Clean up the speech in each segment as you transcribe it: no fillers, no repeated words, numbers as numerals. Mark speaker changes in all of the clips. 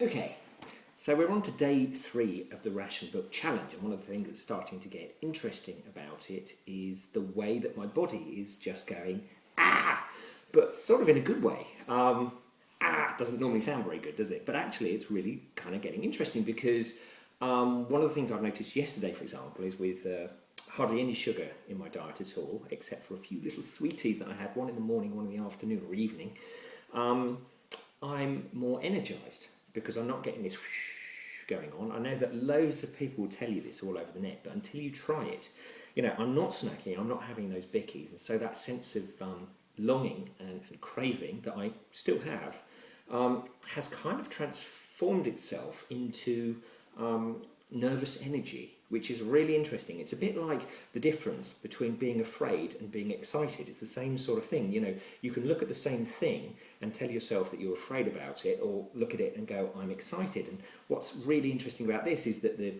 Speaker 1: Okay, so we're on to day 3 of the Ration Book challenge, and one of the things that's starting to get interesting about it is the way that my body is just going, but sort of in a good way. Doesn't normally sound very good, does it? But actually it's really kind of getting interesting because one of the things I've noticed yesterday, for example, is with hardly any sugar in my diet at all, except for a few little sweeties that I had, one in the morning, one in the afternoon or evening, I'm more energised because I'm not getting this going on. I know that loads of people will tell you this all over the net, but until you try it, I'm not snacking, I'm not having those bickies, and so that sense of longing and craving that I still have has kind of transformed itself into nervous energy, which is really interesting. It's a bit like the difference between being afraid and being excited. It's the same sort of thing. You can look at the same thing and tell yourself that you're afraid about it, or look at it and go, I'm excited. And what's really interesting about this is that the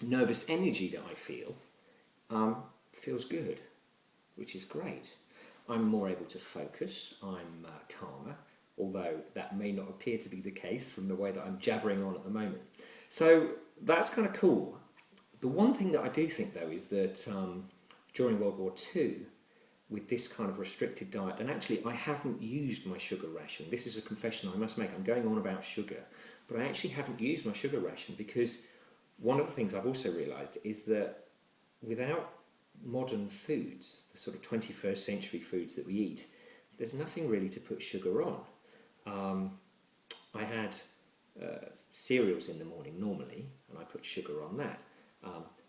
Speaker 1: nervous energy that I feel feels good, which is great. I'm more able to focus, I'm calmer, although that may not appear to be the case from the way that I'm jabbering on at the moment. So that's kind of cool. The one thing that I do think, though, is that during World War II, with this kind of restricted diet, and actually I haven't used my sugar ration. This is a confession I must make. I'm going on about sugar, but I actually haven't used my sugar ration because one of the things I've also realised is that without modern foods, the sort of 21st century foods that we eat, there's nothing really to put sugar on. I had cereals in the morning normally, and I put sugar on that.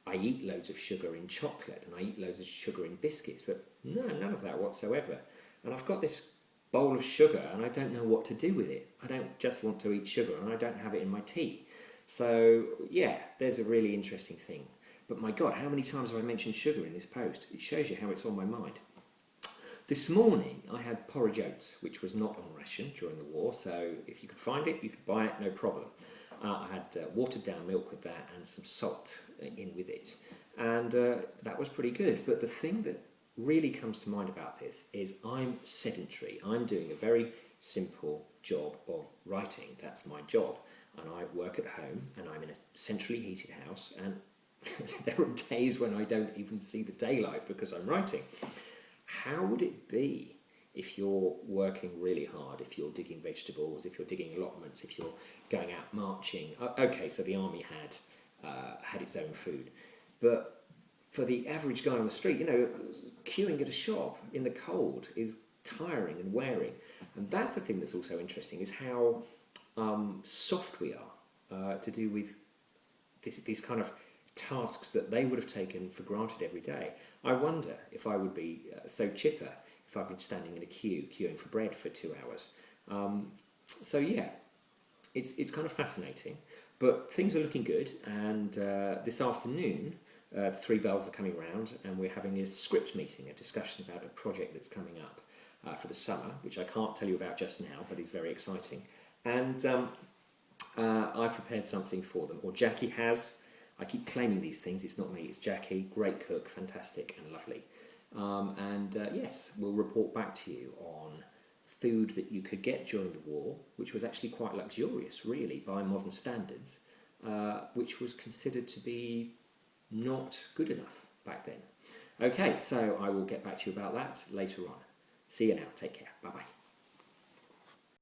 Speaker 1: I eat loads of sugar in chocolate, and I eat loads of sugar in biscuits, but none of that whatsoever. And I've got this bowl of sugar, and I don't know what to do with it. I don't just want to eat sugar, and I don't have it in my tea. So yeah, there's a really interesting thing. But my God, how many times have I mentioned sugar in this post? It shows you how it's on my mind. This morning I had porridge oats, which was not on ration during the war, so if you could find it, you could buy it, no problem. I had watered down milk with that and some salt in with it, and that was pretty good. But the thing that really comes to mind about this is I'm sedentary. I'm doing a very simple job of writing. That's my job, and I work at home, and I'm in a centrally heated house, and there are days when I don't even see the daylight because I'm writing. How would it be if you're working really hard, if you're digging vegetables, if you're digging allotments, if you're going out marching? Okay, so the army had its own food. But for the average guy on the street, queuing at a shop in the cold is tiring and wearing. And that's the thing that's also interesting, is how soft we are to do with these kind of tasks that they would have taken for granted every day. I wonder if I would be so chipper if I've been standing in a queue queuing for bread for 2 hours. So yeah, it's kind of fascinating, but things are looking good. And this afternoon, 3 bells are coming around, and we're having a script meeting, a discussion about a project that's coming up for the summer, which I can't tell you about just now, but it's very exciting. And I've prepared something for them, or Jackie has. I keep claiming these things, it's not me, it's Jackie, great cook, fantastic and lovely. Yes, we'll report back to you on food that you could get during the war, which was actually quite luxurious, really, by modern standards, which was considered to be not good enough back then. Okay, so I will get back to you about that later on. See you now, take care, bye-bye.